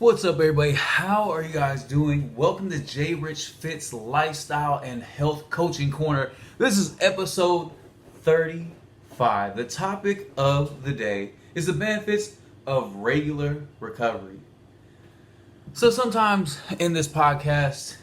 What's up, everybody? How are you guys doing? Welcome to Jrichfits Lifestyle and Health Coaching Corner. This is episode 35. The topic of the day is the benefits of regular recovery. So sometimes in this podcast,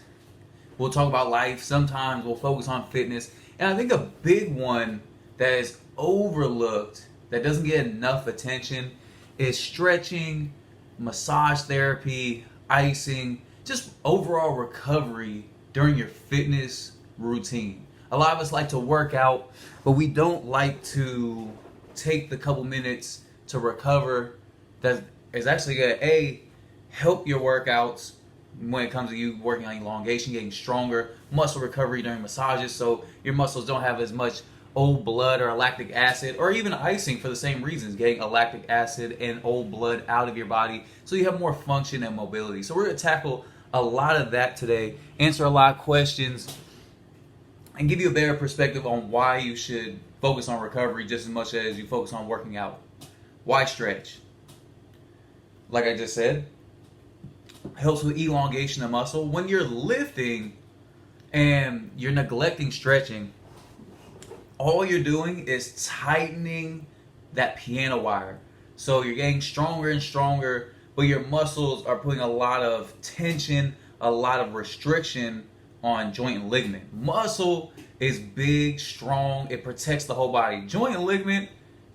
we'll talk about life. Sometimes we'll focus on fitness. And I think a big one that is overlooked, that doesn't get enough attention, is stretching, massage therapy, icing, just overall recovery during your fitness routine. A lot of us like to work out, but we don't like to take the couple minutes to recover. That is actually going to help your workouts when it comes to you working on elongation, getting stronger, muscle recovery during massages, so your muscles don't have as much old blood or lactic acid, or even icing for the same reasons, getting a lactic acid and old blood out of your body so you have more function and mobility. So we're going to tackle a lot of that today, answer a lot of questions, and give you a better perspective on why you should focus on recovery just as much as you focus on working out. Why stretch? Like I just said, helps with elongation of muscle. When you're lifting and you're neglecting stretching, all you're doing is tightening that piano wire. So you're getting stronger and stronger, but your muscles are putting a lot of tension, a lot of restriction on joint and ligament. Muscle is big, strong, it protects the whole body. Joint and ligament,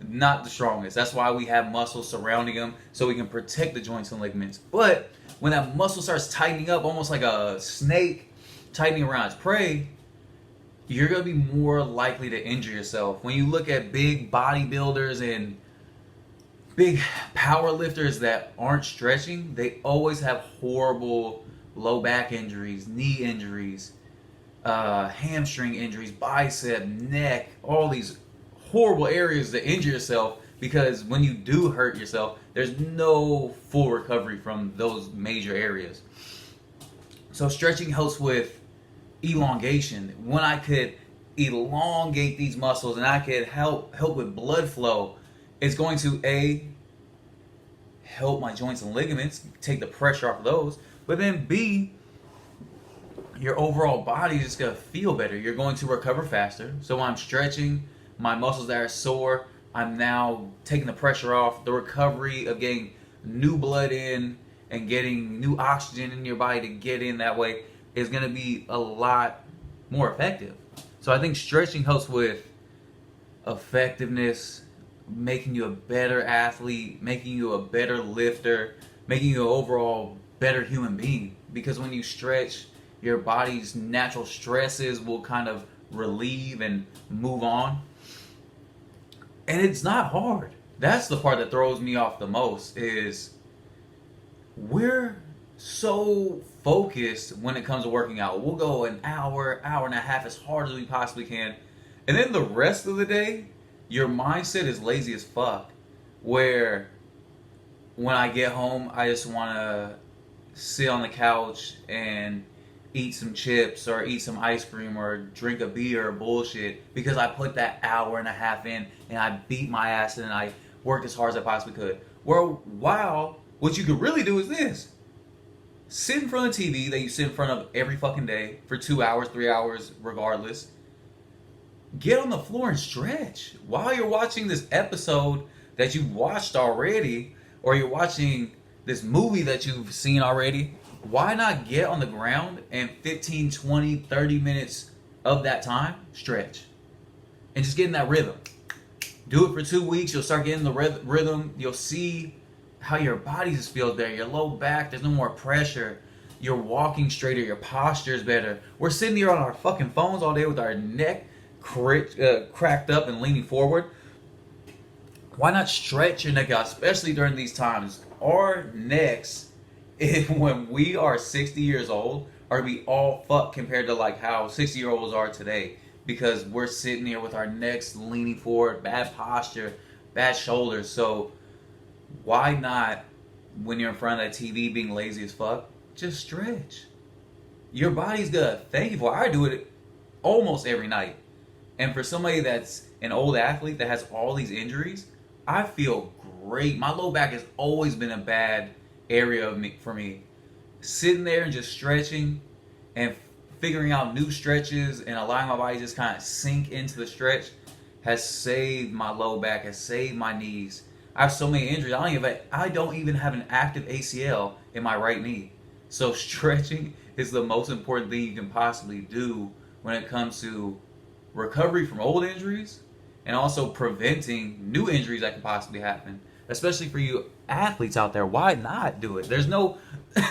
not the strongest. That's why we have muscles surrounding them, so we can protect the joints and ligaments. But when that muscle starts tightening up, almost like a snake tightening around its prey, you're going to be more likely to injure yourself. When you look at big bodybuilders and big power lifters that aren't stretching, they always have horrible low back injuries, knee injuries, hamstring injuries, bicep, neck, all these horrible areas to injure yourself, because when you do hurt yourself, there's no full recovery from those major areas. So stretching helps with elongation. When I could elongate these muscles and I could help with blood flow, it's going to help my joints and ligaments, take the pressure off of those, but then B, your overall body is just going to feel better. You're going to recover faster. So when I'm stretching, my muscles that are sore, I'm now taking the pressure off. The recovery of getting new blood in and getting new oxygen in your body to get in that way is going to be a lot more effective. So I think stretching helps with effectiveness, making you a better athlete, making you a better lifter, making you an overall better human being. Because when you stretch, your body's natural stresses will kind of relieve and move on. And it's not hard. That's the part that throws me off the most, is we're so focused when it comes to working out. We'll go an hour and a half as hard as we possibly can, and then the rest of the day your mindset is lazy as fuck, where when I get home I just want to sit on the couch and eat some chips or eat some ice cream or drink a beer or bullshit, because I put that hour and a half in and I beat my ass and I worked as hard as I possibly could. Wow, what you could really do is this: sit in front of the TV that you sit in front of every fucking day for 2 hours, 3 hours, regardless. Get on the floor and stretch while you're watching this episode that you've watched already, or you're watching this movie that you've seen already. Why not get on the ground and 15, 20, 30 minutes of that time, stretch. And just get in that rhythm. Do it for 2 weeks, you'll start getting the rhythm. You'll see how your body just feels better. Your low back, there's no more pressure. You're walking straighter, your posture is better. We're sitting here on our fucking phones all day with our neck cracked up and leaning forward. Why not stretch your neck out, especially during these times? Our necks, when we are 60 years old, are going to be all fucked compared to like how 60-year-olds are today, because we're sitting here with our necks leaning forward, bad posture, bad shoulders. So why not, when you're in front of that TV being lazy as fuck, just stretch? Your body's gonna thank you for it. I do it almost every night. And for somebody that's an old athlete that has all these injuries, I feel great. My low back has always been in bad area for me. Sitting there and just stretching and figuring out new stretches and allowing my body just kind of sink into the stretch has saved my low back, has saved my knees. I have so many injuries. I don't even have an active ACL in my right knee. So stretching is the most important thing you can possibly do when it comes to recovery from old injuries and also preventing new injuries that can possibly happen. Especially for you athletes out there, why not do it? There's no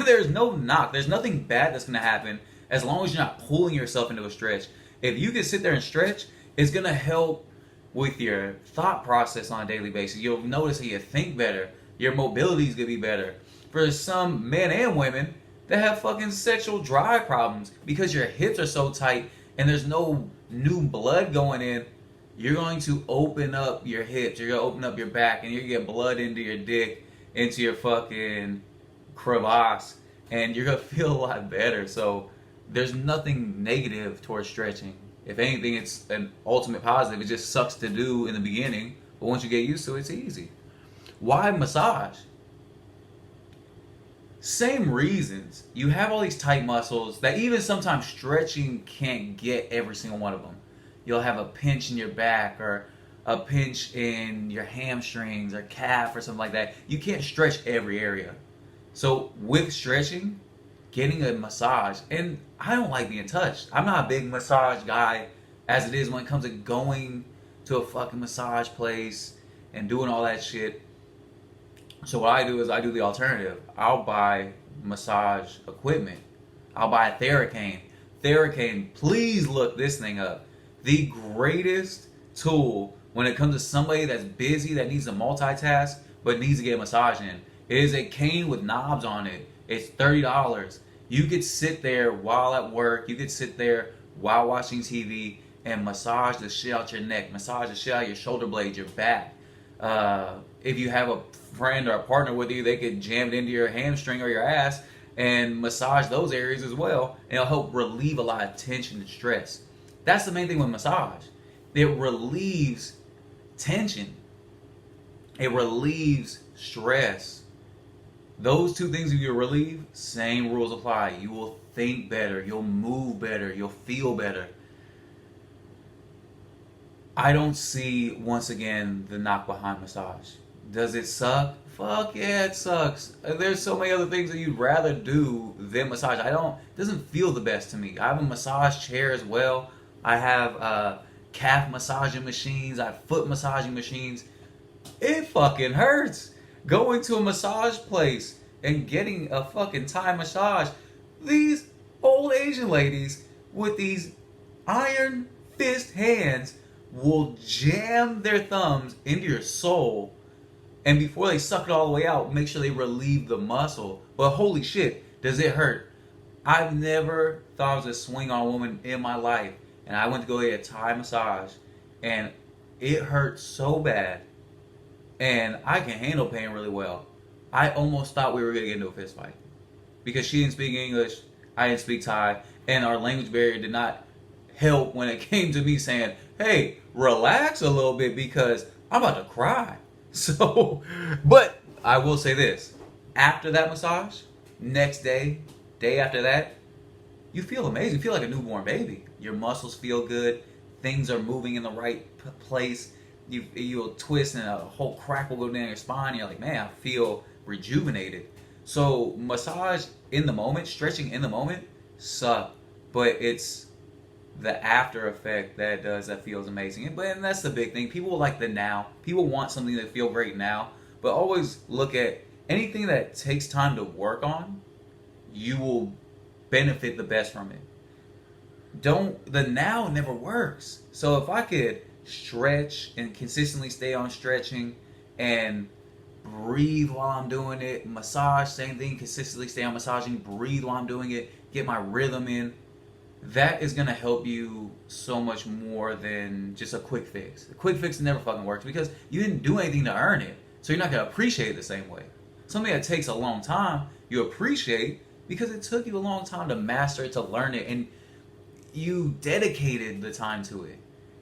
there's no knock. There's nothing bad that's gonna happen as long as you're not pulling yourself into a stretch. If you can sit there and stretch, it's gonna help with your thought process on a daily basis. You'll notice that you think better. Your mobility is gonna be better. For some men and women that have fucking sexual drive problems because your hips are so tight and there's no new blood going in, you're going to open up your hips, you're going to open up your back, and you're going to get blood into your dick, into your fucking crevasse, and you're going to feel a lot better. So there's nothing negative towards stretching. If anything, it's an ultimate positive. It just sucks to do in the beginning, but once you get used to it, it's easy. Why massage? Same reasons. You have all these tight muscles that even sometimes stretching can't get every single one of them. You'll have a pinch in your back or a pinch in your hamstrings or calf or something like that. You can't stretch every area. So with stretching, getting a massage, and I don't like being touched. I'm not a big massage guy as it is when it comes to going to a fucking massage place and doing all that shit. So what I do is I do the alternative. I'll buy massage equipment. I'll buy a Theracane. Theracane, please look this thing up. The greatest tool when it comes to somebody that's busy, that needs to multitask, but needs to get a massage in. It is a cane with knobs on it. It's $30. You could sit there while at work. You could sit there while watching TV and massage the shit out your neck, massage the shit out your shoulder blades, your back. If you have a friend or a partner with you, they could jam it into your hamstring or your ass and massage those areas as well. And it'll help relieve a lot of tension and stress. That's the main thing with massage. It relieves tension. It relieves stress. Those two things, if you relieve, same rules apply. You will think better. You'll move better. You'll feel better. I don't see, once again, the knock behind massage. Does it suck? Fuck yeah, it sucks. There's so many other things that you'd rather do than massage. It doesn't feel the best to me. I have a massage chair as well. I have calf massaging machines. I have foot massaging machines. It fucking hurts going to a massage place and getting a fucking Thai massage. These old Asian ladies with these iron fist hands will jam their thumbs into your soul, and before they suck it all the way out, make sure they relieve the muscle. But holy shit, does it hurt? I've never thought I was a swing on a woman in my life, and I went to go get a Thai massage, and it hurt so bad, and I can handle pain really well. I almost thought we were going to get into a fist fight because she didn't speak English, I didn't speak Thai, and our language barrier did not help when it came to me saying, hey, relax a little bit because I'm about to cry. So, but I will say this, after that massage, next day, day after that, you feel amazing. You feel like a newborn baby. Your muscles feel good. Things are moving in the right place. You'll twist and a whole crack will go down your spine. You're like, man, I feel rejuvenated. So massage in the moment, stretching in the moment, suck. But it's the after effect that feels amazing. And that's the big thing. People like the now. People want something that feel great now. But always look at anything that takes time to work on, you will benefit the best from it. The now never works. So if I could stretch and consistently stay on stretching and breathe while I'm doing it, massage, same thing, consistently stay on massaging, breathe while I'm doing it, get my rhythm in, that is going to help you so much more than just a quick fix. A quick fix never fucking works because you didn't do anything to earn it. So you're not going to appreciate it the same way. Something that takes a long time, you appreciate because it took you a long time to master it, to learn it, and you dedicated the time to it.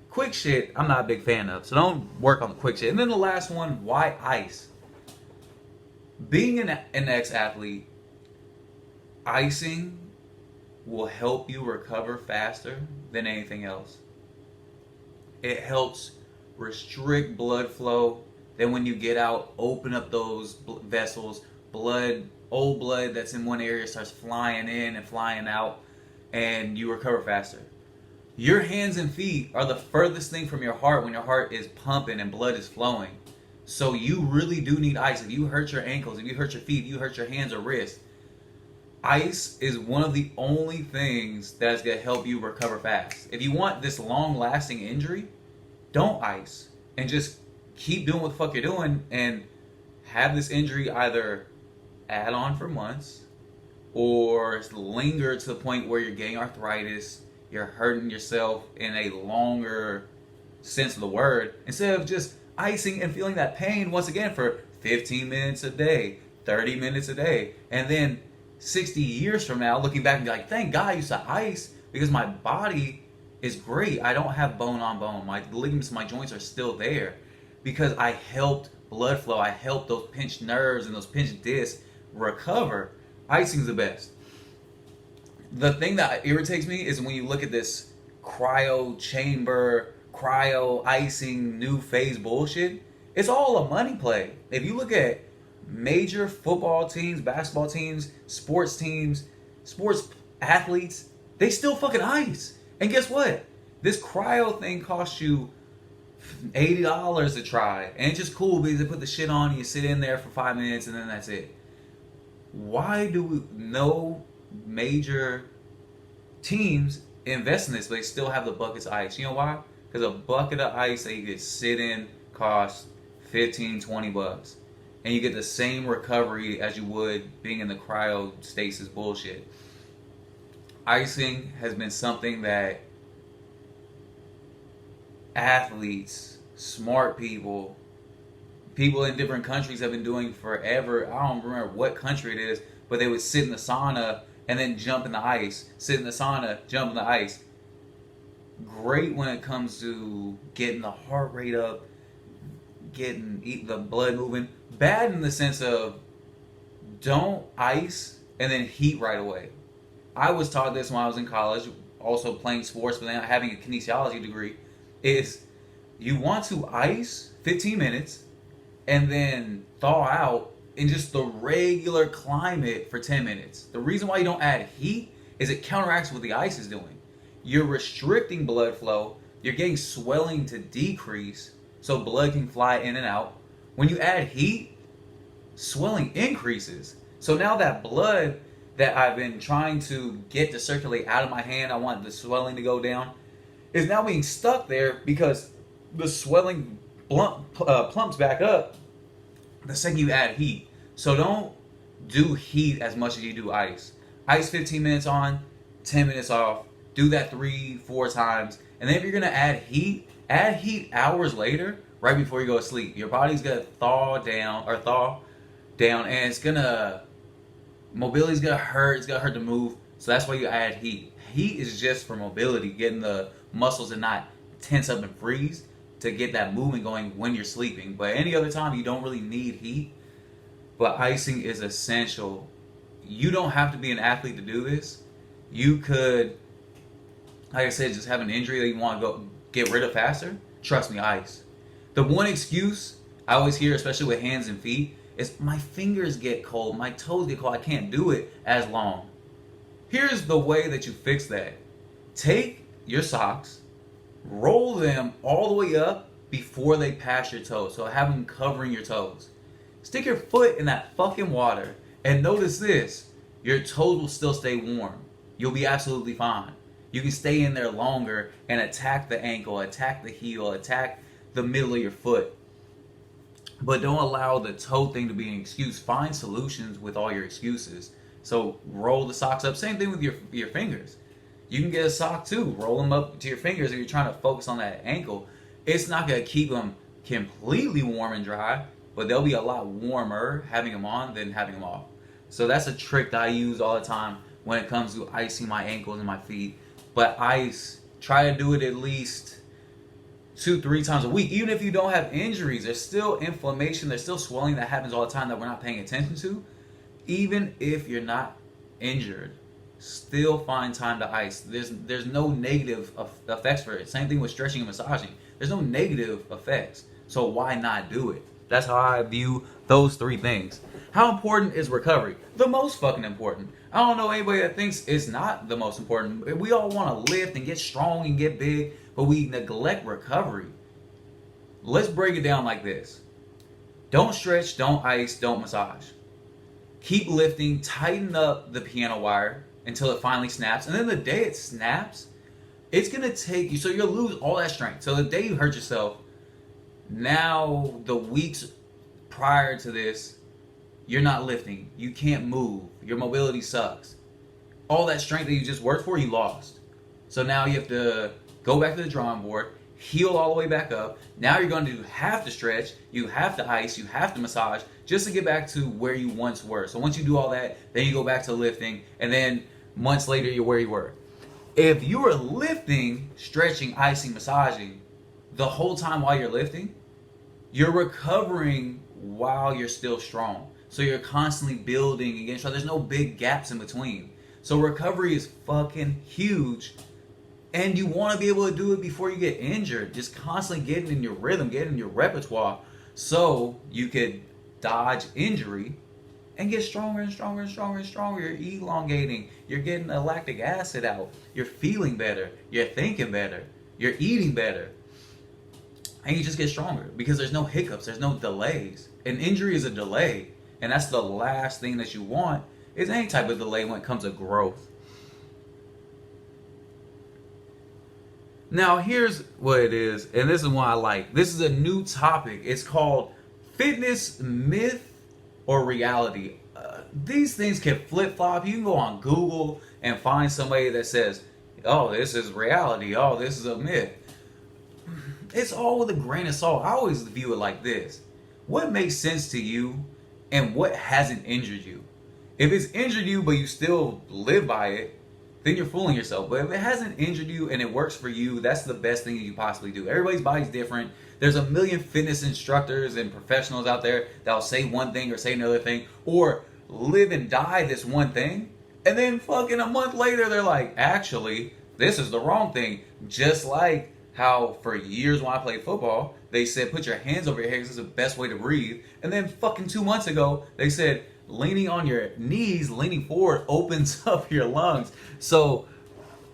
Quick shit, I'm not a big fan of, so don't work on the quick shit. And then the last one, why ice? Being an ex-athlete, icing will help you recover faster than anything else. It helps restrict blood flow. Then when you get out, open up those vessels. Old blood that's in one area starts flying in and flying out, and you recover faster. Your hands and feet are the furthest thing from your heart when your heart is pumping and blood is flowing. So you really do need ice. If you hurt your ankles, if you hurt your feet, if you hurt your hands or wrists, ice is one of the only things that's going to help you recover fast. If you want this long-lasting injury, don't ice. And just keep doing what the fuck you're doing and have this injury either add on for months or linger to the point where you're getting arthritis, you're hurting yourself in a longer sense of the word, instead of just icing and feeling that pain once again for 15 minutes a day, 30 minutes a day, and then 60 years from now looking back and be like, thank God I used to ice because my body is great. I don't have bone on bone. My ligaments, my joints are still there because I helped blood flow. I helped those pinched nerves and those pinched discs recover. Icing's the best. The thing that irritates me is when you look at this cryo chamber, cryo icing new phase bullshit. It's all a money play. If you look at major football teams, basketball teams, sports athletes, they still fucking ice. And guess what? This cryo thing costs you $80 to try. And it's just cool because they put the shit on, you sit in there for 5 minutes and then that's it. Why do no major teams invest in this but they still have the buckets of ice? You know why? Because a bucket of ice that you could sit in costs $15-$20. And you get the same recovery as you would being in the cryostasis bullshit. Icing has been something that athletes, smart people in different countries have been doing forever. I don't remember what country it is, but they would sit in the sauna and then jump in the ice. Sit in the sauna, jump in the ice. Great when it comes to getting the heart rate up, getting the blood moving. Bad in the sense of don't ice and then heat right away. I was taught this when I was in college, also playing sports, but then having a kinesiology degree, is you want to ice 15 minutes and then thaw out in just the regular climate for 10 minutes. The reason why you don't add heat is it counteracts what the ice is doing. You're restricting blood flow, you're getting swelling to decrease so blood can fly in and out. When you add heat, swelling increases. So now that blood that I've been trying to get to circulate out of my hand, I want the swelling to go down, is now being stuck there because the swelling plumps back up the second you add heat. So don't do heat as much as you do ice. Ice 15 minutes on, 10 minutes off. Do that 3-4 times. And then if you're going to add heat hours later, right before you go to sleep. Your body's going to thaw down, and mobility's going to hurt. It's going to hurt to move. So that's why you add heat. Heat is just for mobility, getting the muscles to not tense up and freeze, to get that movement going when you're sleeping. But any other time, you don't really need heat. But icing is essential. You don't have to be an athlete to do this. You could, like I said, just have an injury that you want to go get rid of faster. Trust me, ice. The one excuse I always hear, especially with hands and feet, is my fingers get cold, my toes get cold, I can't do it as long. Here's the way that you fix that. Take your socks, roll them all the way up before they pass your toes. So have them covering your toes. Stick your foot in that fucking water and notice this. Your toes will still stay warm. You'll be absolutely fine. You can stay in there longer and attack the ankle, attack the heel, attack the middle of your foot. But don't allow the toe thing to be an excuse. Find solutions with all your excuses. So roll the socks up. Same thing with your fingers. You can get a sock too. Roll them up to your fingers if you're trying to focus on that ankle. It's not going to keep them completely warm and dry, but they'll be a lot warmer having them on than having them off. So that's a trick that I use all the time when it comes to icing my ankles and my feet. But ice, try to do it at least 2, 3 times a week. Even if you don't have injuries, there's still inflammation, there's still swelling that happens all the time that we're not paying attention to. Even if you're not injured, still find time to ice. There's no negative effects for it. Same thing with stretching and massaging. There's no negative effects. So why not do it? That's how I view those 3 things. How important is recovery? The most fucking important. I don't know anybody that thinks it's not the most important. We all want to lift and get strong and get big, but we neglect recovery. Let's break it down like this. Don't stretch, don't ice, don't massage. Keep lifting, tighten up the piano wire until it finally snaps. And then the day it snaps, it's going to take you, so you'll lose all that strength. So the day you hurt yourself, now the weeks prior to this, you're not lifting. You can't move. Your mobility sucks. All that strength that you just worked for, you lost. So now you have to go back to the drawing board, heal all the way back up. Now you're going to have to stretch, you have to ice, you have to massage, just to get back to where you once were. So once you do all that, then you go back to lifting, and then months later, you're where you were. If you are lifting, stretching, icing, massaging, the whole time while you're lifting, you're recovering while you're still strong. So you're constantly building and getting strong. There's no big gaps in between. So recovery is fucking huge. And you want to be able to do it before you get injured. Just constantly getting in your rhythm, getting in your repertoire, so you could dodge injury and get stronger and stronger and stronger and stronger. You're elongating. You're getting the lactic acid out. You're feeling better. You're thinking better. You're eating better. And you just get stronger because there's no hiccups. There's no delays. An injury is a delay. And that's the last thing that you want, is any type of delay when it comes to growth. Now, here's what it is, and this is what I like. This is a new topic. It's called fitness myth or reality. These things can flip-flop. You can go on Google and find somebody that says, oh, this is reality. Oh, this is a myth. It's all with a grain of salt. I always view it like this. What makes sense to you and what hasn't injured you? If it's injured you but you still live by it, then you're fooling yourself. But if it hasn't injured you and it works for you, that's the best thing you possibly do. Everybody's body's different. There's a million fitness instructors and professionals out there that'll say one thing or say another thing, or live and die this one thing, and then fucking a month later they're like, actually, this is the wrong thing. Just like how for years when I played football, they said put your hands over your head because it's the best way to breathe. And then fucking 2 months ago, they said leaning on your knees, leaning forward, opens up your lungs. So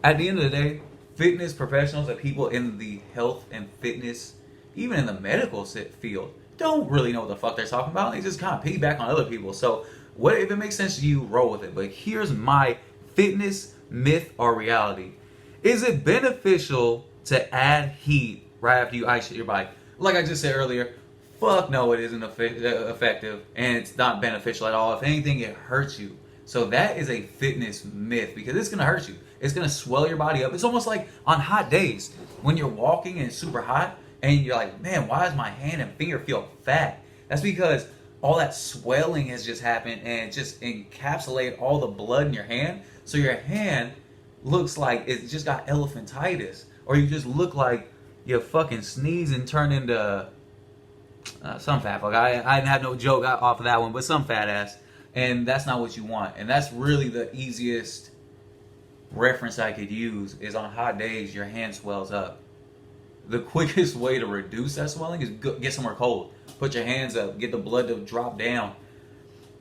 at the end of the day, fitness professionals and people in the health and fitness, even in the medical field, don't really know what the fuck they're talking about. They just kind of piggyback on other people. So what if it makes sense to you, roll with it. But here's my fitness myth or reality. Is it beneficial to add heat right after you ice your bike? Like I just said earlier, fuck no, it isn't effective, and it's not beneficial at all. If anything, it hurts you. So that is a fitness myth, because it's going to hurt you. It's going to swell your body up. It's almost like on hot days when you're walking and it's super hot and you're like, man, why does my hand and finger feel fat? That's because all that swelling has just happened and it just encapsulated all the blood in your hand. So your hand looks like it just got elephantitis, or you just look like you fucking sneeze and turn into some fat fuck. I didn't have no joke off of that one, but some fat ass. And that's not what you want. And that's really the easiest reference I could use is on hot days, your hand swells up. The quickest way to reduce that swelling is get somewhere cold. Put your hands up, get the blood to drop down.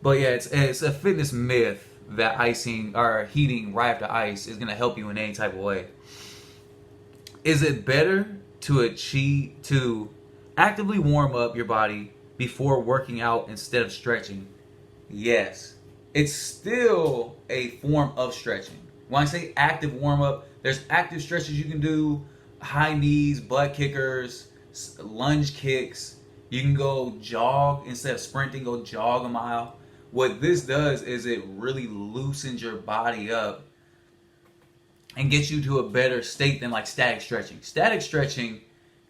But yeah, it's a fitness myth that icing or heating right after ice is going to help you in any type of way. Is it better to actively warm up your body before working out instead of stretching? Yes. It's still a form of stretching. When I say active warm up, there's active stretches you can do, high knees, butt kickers, lunge kicks. You can go jog instead of sprinting, go jog a mile. What this does is it really loosens your body up and gets you to a better state than like static stretching. Static stretching,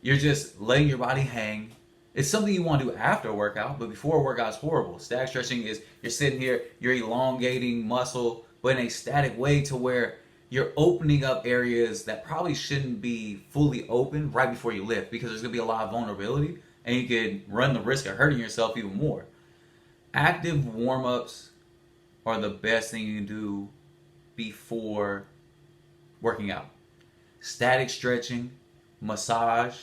you're just letting your body hang. It's something you want to do after a workout, but before a workout is horrible. Static stretching is you're sitting here, you're elongating muscle, but in a static way to where you're opening up areas that probably shouldn't be fully open right before you lift, because there's going to be a lot of vulnerability and you could run the risk of hurting yourself even more. Active warm-ups are the best thing you can do before working out. Static stretching, massage,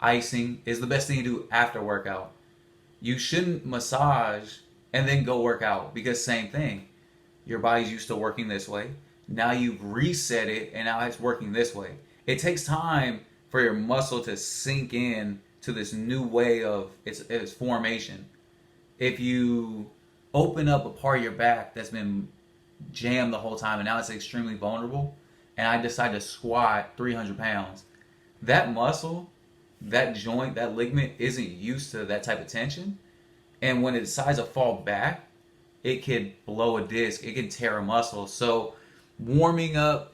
icing is the best thing to do after workout. You shouldn't massage and then go work out, because same thing. Your body's used to working this way. Now you've reset it and now it's working this way. It takes time for your muscle to sink in to this new way of its formation. If you open up a part of your back that's been jammed the whole time and now it's extremely vulnerable, and I decide to squat 300 pounds, that muscle, that joint, that ligament isn't used to that type of tension. And when it decides to fall back, it could blow a disc, it can tear a muscle. So warming up,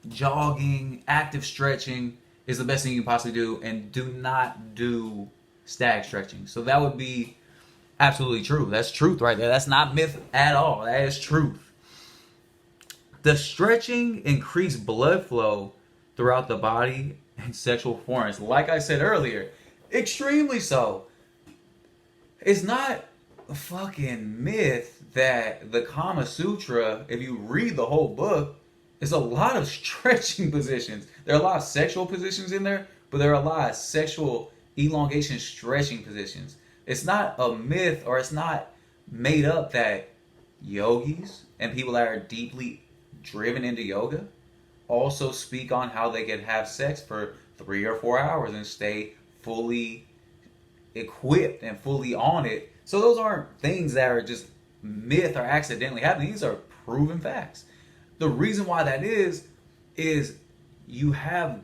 jogging, active stretching is the best thing you can possibly do, and do not do static stretching. So that would be absolutely true. That's truth right there. That's not myth at all. That is truth. The stretching increased blood flow throughout the body and sexual performance. Like I said earlier, extremely so. It's not a fucking myth that the Kama Sutra, if you read the whole book, is a lot of stretching positions. There are a lot of sexual positions in there, but there are a lot of sexual elongation stretching positions. It's not a myth, or it's not made up, that yogis and people that are deeply driven into yoga also speak on how they can have sex for 3 or 4 hours and stay fully equipped and fully on it. So those aren't things that are just myth or accidentally happening. These are proven facts. The reason why that is you have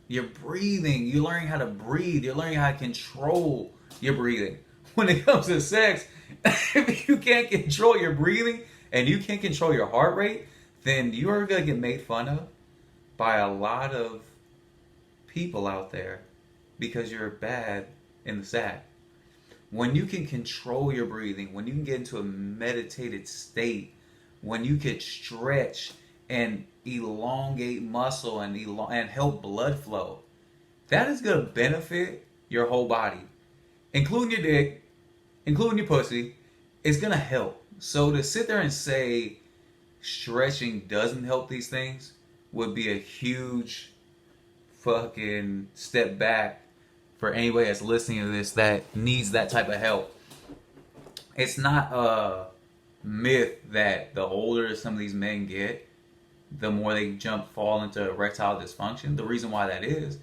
you're breathing, you're learning how to breathe, you're learning how to control your breathing. When it comes to sex, if you can't control your breathing and you can't control your heart rate, then you are going to get made fun of by a lot of people out there because you're bad in the sack. When you can control your breathing, when you can get into a meditated state, when you can stretch and elongate muscle and help blood flow, that is going to benefit your whole body, including your dick, including your pussy. It's going to help. So to sit there and say stretching doesn't help these things would be a huge fucking step back for anybody that's listening to this that needs that type of help. It's not a myth that the older some of these men get, the more they fall into erectile dysfunction. The reason why that is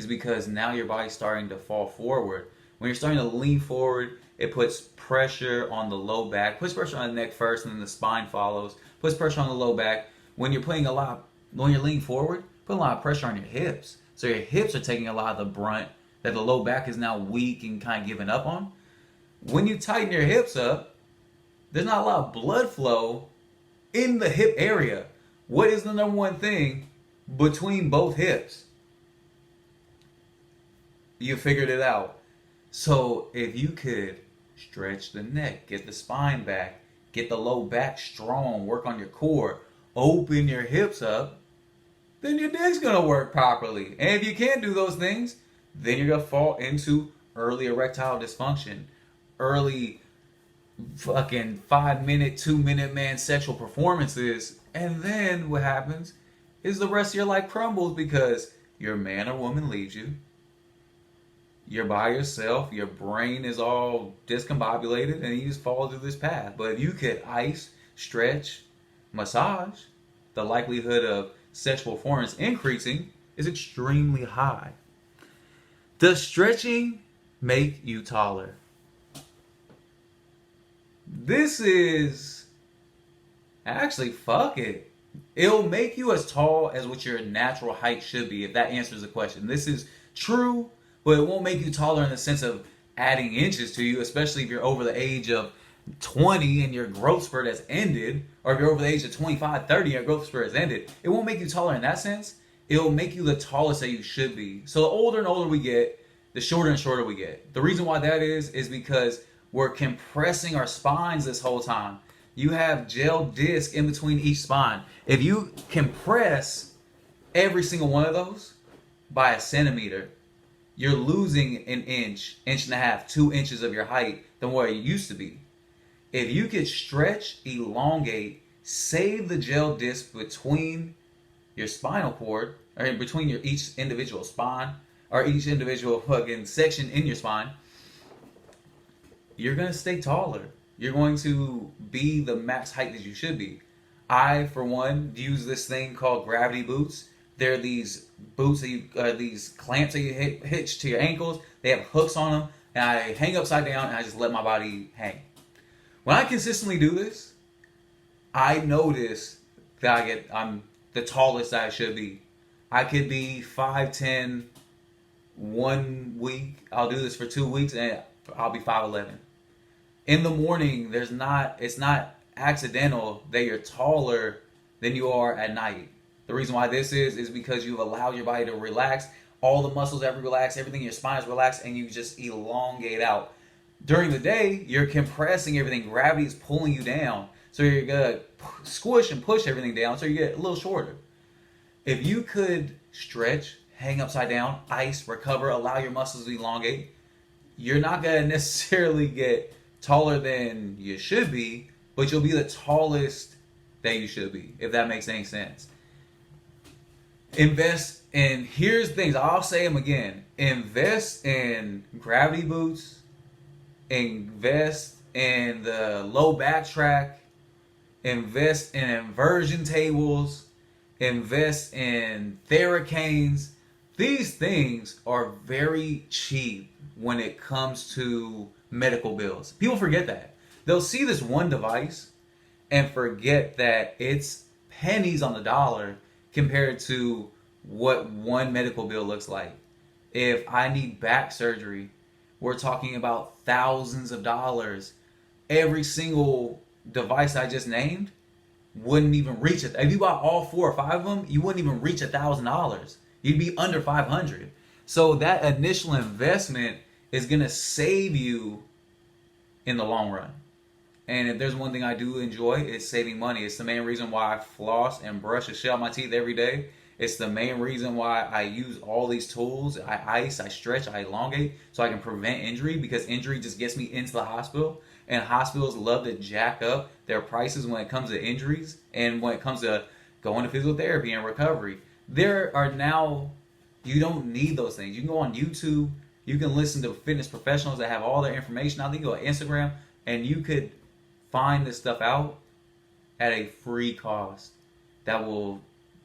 because now your body's starting to fall forward. When you're starting to lean forward, it puts pressure on the low back, puts pressure on the neck first, and then the spine follows, puts pressure on the low back. When you're leaning forward, put a lot of pressure on your hips. So your hips are taking a lot of the brunt that the low back is now weak and kind of giving up on. When you tighten your hips up, there's not a lot of blood flow in the hip area. What is the number one thing between both hips? You figured it out. So if you could stretch the neck, get the spine back, get the low back strong, work on your core, open your hips up, then your dick's going to work properly. And if you can't do those things, then you're going to fall into early erectile dysfunction, early fucking 5-minute, 2-minute man sexual performances. And then what happens is the rest of your life crumbles because your man or woman leaves you. You're by yourself. Your brain is all discombobulated and you just fall through this path. But if you could ice, stretch, massage, the likelihood of sexual performance increasing is extremely high. Does stretching make you taller? This is actually, fuck it. It'll make you as tall as what your natural height should be, if that answers the question. This is true, but it won't make you taller in the sense of adding inches to you, especially if you're over the age of 20 and your growth spurt has ended, or if you're over the age of 25, 30 and your growth spurt has ended. It won't make you taller in that sense. It'll make you the tallest that you should be. So the older and older we get, the shorter and shorter we get. The reason why that is because we're compressing our spines this whole time. You have gel disc in between each spine. If you compress every single one of those by a centimeter, you're losing an inch, inch and a half, 2 inches of your height than what it used to be. If you could stretch, elongate, save the gel disc between your spinal cord, or in between your each individual spine, or each individual fucking section in your spine, you're gonna stay taller. You're going to be the max height that you should be. I, for one, use this thing called gravity boots. They're these boots that you, these clamps that you hitch to your ankles. They have hooks on them, and I hang upside down and I just let my body hang. When I consistently do this, I notice that I'm the tallest that I should be. I could be 5'10" 1 week. I'll do this for 2 weeks and I'll be 5'11". In the morning, it's not accidental that you're taller than you are at night. The reason why this is because you've allowed your body to relax. All the muscles have relaxed, everything in your spine is relaxed, and you just elongate out. During the day, you're compressing everything. Gravity is pulling you down. So you're going to squish and push everything down so you get a little shorter. If you could stretch, hang upside down, ice, recover, allow your muscles to elongate, you're not going to necessarily get taller than you should be, but you'll be the tallest that you should be, if that makes any sense. Invest in, here's things, I'll say them again. Invest in gravity boots, invest in the low back track, invest in inversion tables, invest in Theracanes. These things are very cheap when it comes to medical bills. People forget that. They'll see this one device and forget that it's pennies on the dollar compared to what one medical bill looks like. If I need back surgery, we're talking about thousands of dollars. Every single device I just named wouldn't even reach it. If you bought all 4 or 5 of them, you wouldn't even reach $1,000. You'd be under 500. So that initial investment is gonna save you in the long run. And if there's one thing I do enjoy, it's saving money. It's the main reason why I floss and brush the shit out of my teeth every day. It's the main reason why I use all these tools. I ice, I stretch, I elongate so I can prevent injury, because injury just gets me into the hospital. And hospitals love to jack up their prices when it comes to injuries and when it comes to going to physical therapy and recovery. There are now, you don't need those things. You can go on YouTube, you can listen to fitness professionals that have all their information out there. You go on Instagram and you could find this stuff out at a free cost that will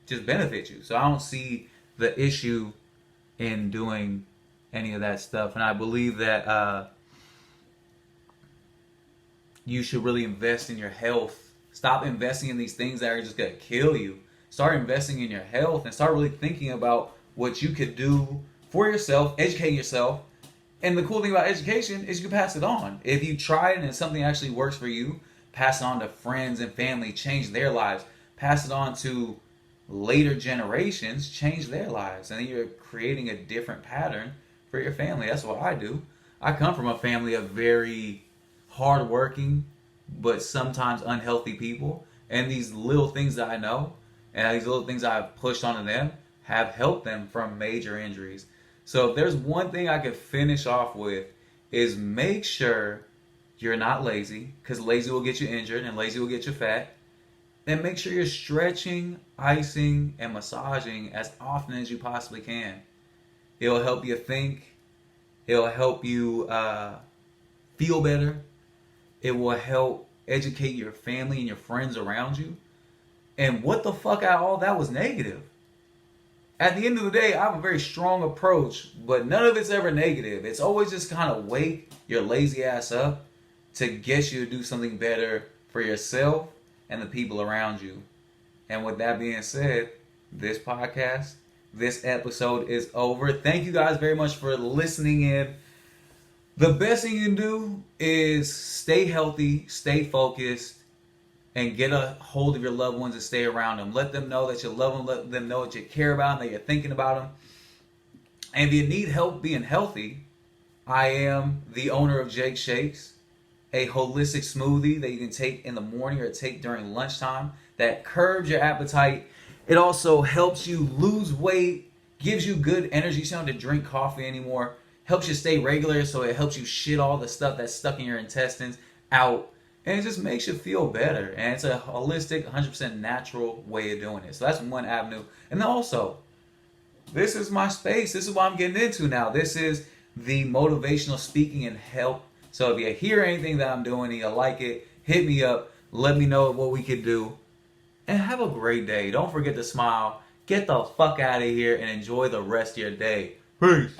just benefit you. So I don't see the issue in doing any of that stuff. And I believe that you should really invest in your health. Stop investing in these things that are just going to kill you. Start investing in your health and start really thinking about what you could do for yourself, educating yourself. And the cool thing about education is you can pass it on. If you try it and something actually works for you, pass it on to friends and family, change their lives. Pass it on to later generations, change their lives. And then you're creating a different pattern for your family. That's what I do. I come from a family of very hardworking, but sometimes unhealthy people. And these little things that I know, and these little things I've pushed onto them, have helped them from major injuries. So if there's one thing I could finish off with, is make sure you're not lazy, because lazy will get you injured and lazy will get you fat. And make sure you're stretching, icing, and massaging as often as you possibly can. It'll help you think. It'll help you feel better. It will help educate your family and your friends around you. And what the fuck out of all that was negative? At the end of the day, I have a very strong approach, but none of it's ever negative. It's always just kind of wake your lazy ass up to get you to do something better for yourself and the people around you. And with that being said, this podcast, this episode is over. Thank you guys very much for listening in. The best thing you can do is stay healthy, stay focused, and get a hold of your loved ones and stay around them. Let them know that you love them. Let them know that you care about them, that you're thinking about them. And if you need help being healthy, I am the owner of Jake Shakes. a holistic smoothie that you can take in the morning or take during lunchtime that curbs your appetite. It also helps you lose weight, gives you good energy so you don't have to drink coffee anymore, helps you stay regular, so it helps you shit all the stuff that's stuck in your intestines out, and it just makes you feel better. And it's a holistic, 100% natural way of doing it. So that's one avenue. And then also, this is my space. This is what I'm getting into now. This is the motivational speaking and help. So if you hear anything that I'm doing and you like it, hit me up. Let me know what we could do. And have a great day. Don't forget to smile. Get the fuck out of here and enjoy the rest of your day. Peace.